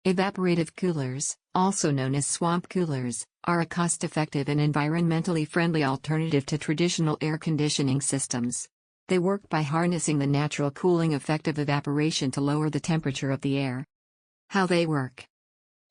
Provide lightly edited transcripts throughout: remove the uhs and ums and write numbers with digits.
Evaporative coolers, also known as swamp coolers, are a cost-effective and environmentally friendly alternative to traditional air conditioning systems. They work by harnessing the natural cooling effect of evaporation to lower the temperature of the air. How they work.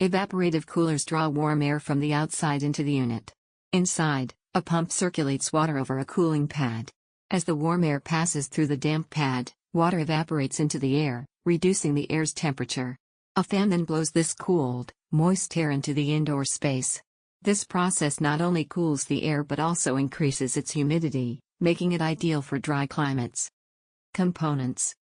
Evaporative coolers draw warm air from the outside into the unit. Inside, a pump circulates water over a cooling pad. As the warm air passes through the damp pad, water evaporates into the air, reducing the air's temperature. A fan then blows this cooled, moist air into the indoor space. This process not only cools the air but also increases its humidity, making it ideal for dry climates. Components.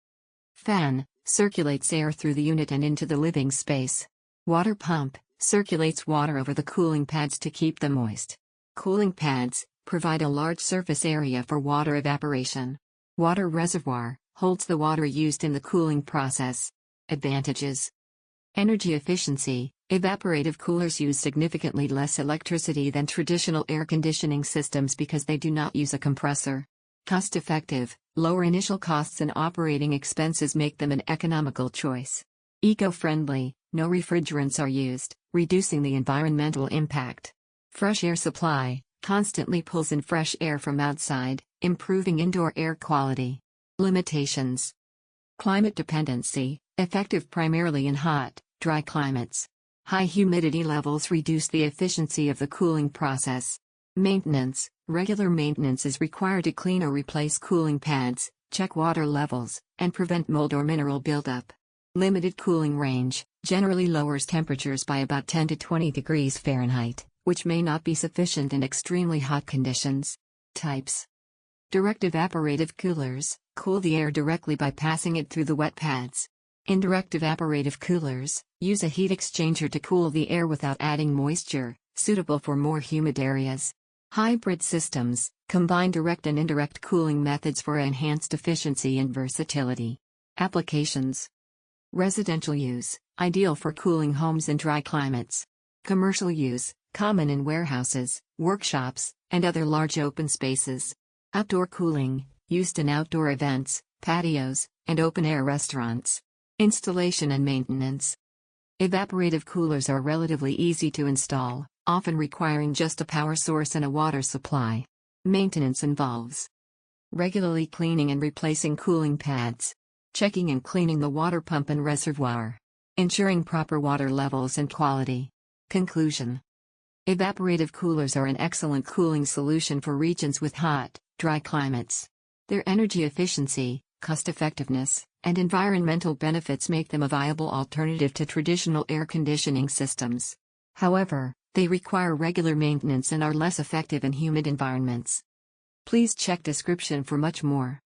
Fan circulates air through the unit and into the living space. Water pump circulates water over the cooling pads to keep them moist. Cooling pads provide a large surface area for water evaporation. Water reservoir holds the water used in the cooling process. Advantages. Energy efficiency. Evaporative coolers use significantly less electricity than traditional air conditioning systems because they do not use a compressor. Cost-effective. Lower initial costs and operating expenses make them an economical choice. Eco-friendly. No refrigerants are used, reducing the environmental impact. Fresh air supply. Constantly pulls in fresh air from outside, improving indoor air quality. Limitations. Climate dependency. Effective primarily in hot, dry climates. High humidity levels reduce the efficiency of the cooling process. Maintenance. Regular maintenance is required to clean or replace cooling pads, check water levels, and prevent mold or mineral buildup. Limited cooling range. Generally lowers temperatures by about 10 to 20 degrees Fahrenheit, which may not be sufficient in extremely hot conditions. Types. Direct evaporative coolers cool the air directly by passing it through the wet pads. Indirect evaporative coolers use a heat exchanger to cool the air without adding moisture, suitable for more humid areas. Hybrid systems combine direct and indirect cooling methods for enhanced efficiency and versatility. Applications. Residential use, ideal for cooling homes in dry climates. Commercial use, common in warehouses, workshops, and other large open spaces. Outdoor cooling, used in outdoor events, patios, and open-air restaurants. Installation and maintenance. Evaporative coolers are relatively easy to install, often requiring just a power source and a water supply. Maintenance involves regularly cleaning and replacing cooling pads, checking and cleaning the water pump and reservoir, ensuring proper water levels and quality. Conclusion. Evaporative coolers are an excellent cooling solution for regions with hot, dry climates. Their energy efficiency, cost-effectiveness, and environmental benefits make them a viable alternative to traditional air conditioning systems. However, they require regular maintenance and are less effective in humid environments. Please check description for much more.